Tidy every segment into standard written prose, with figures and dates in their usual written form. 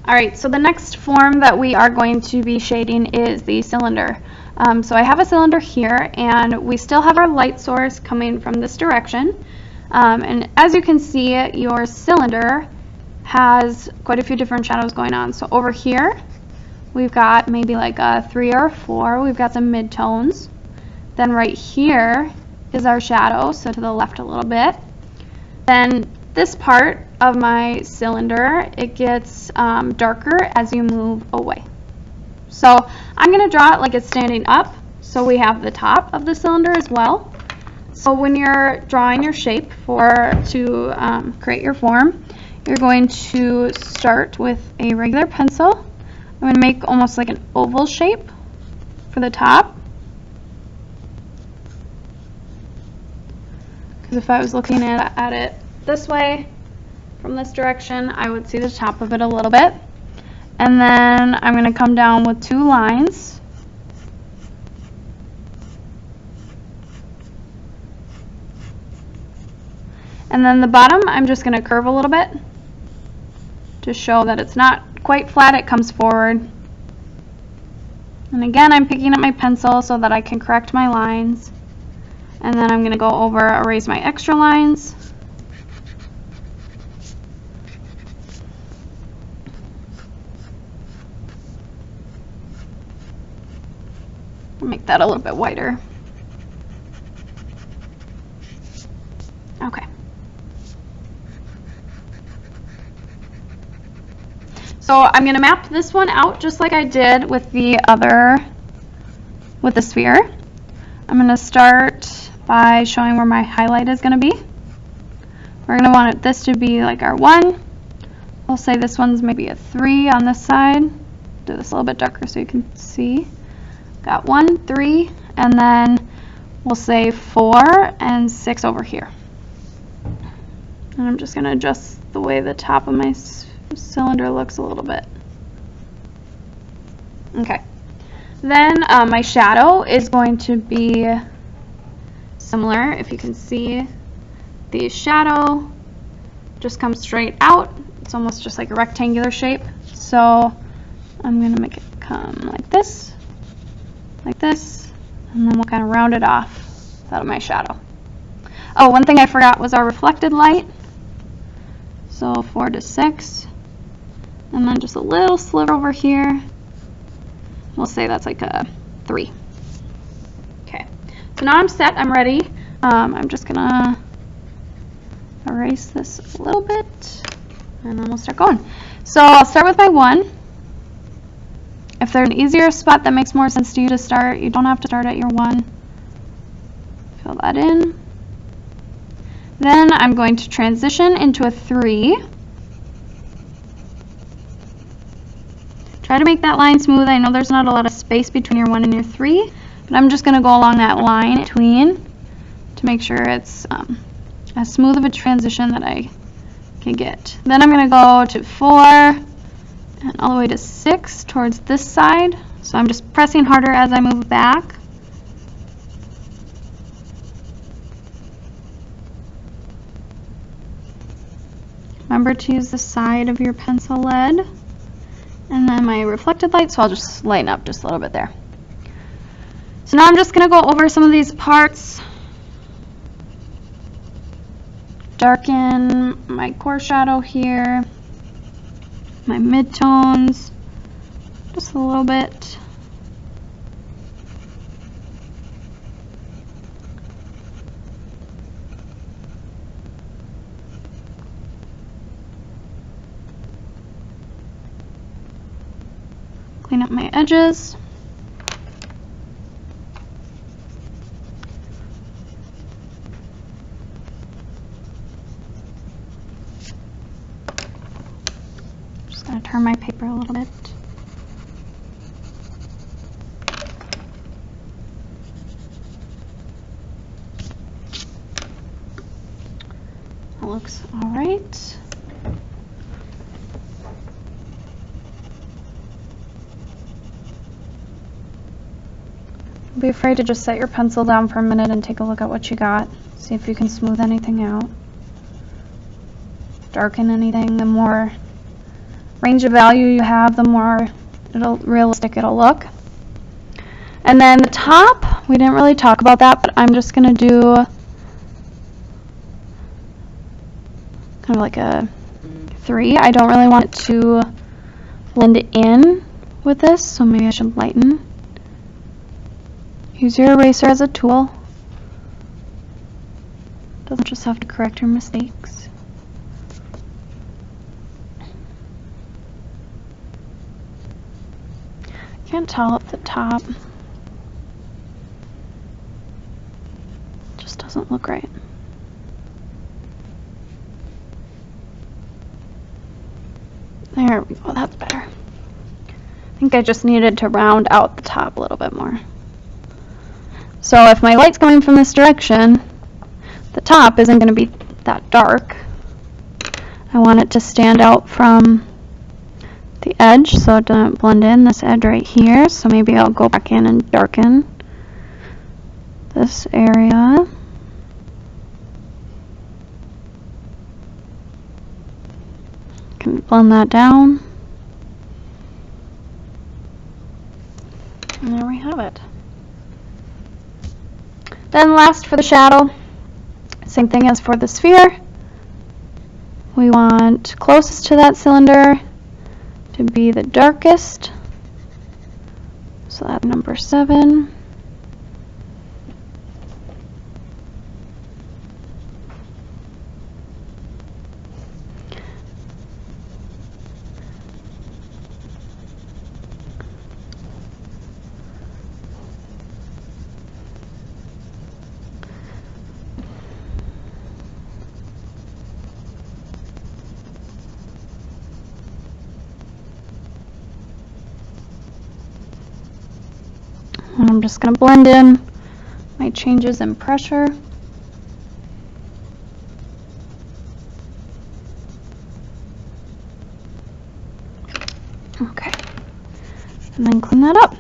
Alright, so the next form that we are going to be shading is the cylinder. So I have a cylinder here, and we still have our light source coming from this direction. And as you can see, your cylinder has quite a few different shadows going on. So over here, we've got maybe like a 3 or 4. We've got some midtones. Then right here is our shadow, so to the left a little bit. Then this part of my cylinder, it gets darker as you move away. So I'm going to draw it like it's standing up, so we have the top of the cylinder as well. So when you're drawing your shape to create your form, you're going to start with a regular pencil. I'm going to make almost like an oval shape for the top. Because if I was looking at it this way, from this direction, I would see the top of it a little bit. And then I'm going to come down with 2 lines. And then the bottom, I'm just going to curve a little bit to show that it's not quite flat, it comes forward. And again, I'm picking up my pencil so that I can correct my lines. And then I'm going to go over, erase my extra lines. Make that a little bit wider. Okay. So I'm going to map this one out just like I did with the sphere. I'm going to start by showing where my highlight is going to be. We're going to want this to be like our 1. We'll say this one's maybe a 3 on this side. Do this a little bit darker so you can see. Got 1, 3, and then we'll say 4 and 6 over here. And I'm just going to adjust the way the top of my cylinder looks a little bit. Okay. Then my shadow is going to be similar. If you can see, the shadow just comes straight out. It's almost just like a rectangular shape. So I'm going to make it come like this, and then we'll kind of round it off out of my shadow. Oh, one thing I forgot was our reflected light. So 4 to 6, and then just a little sliver over here. We'll say that's like a 3. Okay, so now I'm set, I'm ready. I'm just gonna erase this a little bit, and then we'll start going. So I'll start with my 1. If there's an easier spot that makes more sense to you to start, you don't have to start at your 1. Fill that in. Then I'm going to transition into a 3. Try to make that line smooth. I know there's not a lot of space between your 1 and your 3, but I'm just going to go along that line between to make sure it's as smooth of a transition that I can get. Then I'm going to go to 4. And all the way to 6 towards this side. So I'm just pressing harder as I move back. Remember to use the side of your pencil lead. And then my reflected light, so I'll just lighten up just a little bit there. So now I'm just going to go over some of these parts. Darken my core shadow here. My midtones, just a little bit. Clean up my edges. Going to turn my paper a little bit. That looks all right. Don't be afraid to just set your pencil down for a minute and take a look at what you got. See if you can smooth anything out. Darken anything. The more range of value you have, the more realistic it'll look. And then the top, we didn't really talk about that, but I'm just going to do kind of like a 3. I don't really want it to blend it in with this, so maybe I should lighten. Use your eraser as a tool. Doesn't just have to correct your mistakes. Can't tell at the top. Just doesn't look right. There we go, that's better. I think I just needed to round out the top a little bit more. So if my light's coming from this direction, the top isn't going to be that dark. I want it to stand out from the edge so it doesn't blend in, this edge right here. So maybe I'll go back in and darken this area. Can blend that down. And there we have it. Then last for the shadow, same thing as for the sphere. We want closest to that cylinder to be the darkest. So that's number 7. And I'm just going to blend in my changes in pressure. Okay. And then clean that up.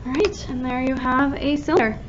Alright, and there you have a cylinder.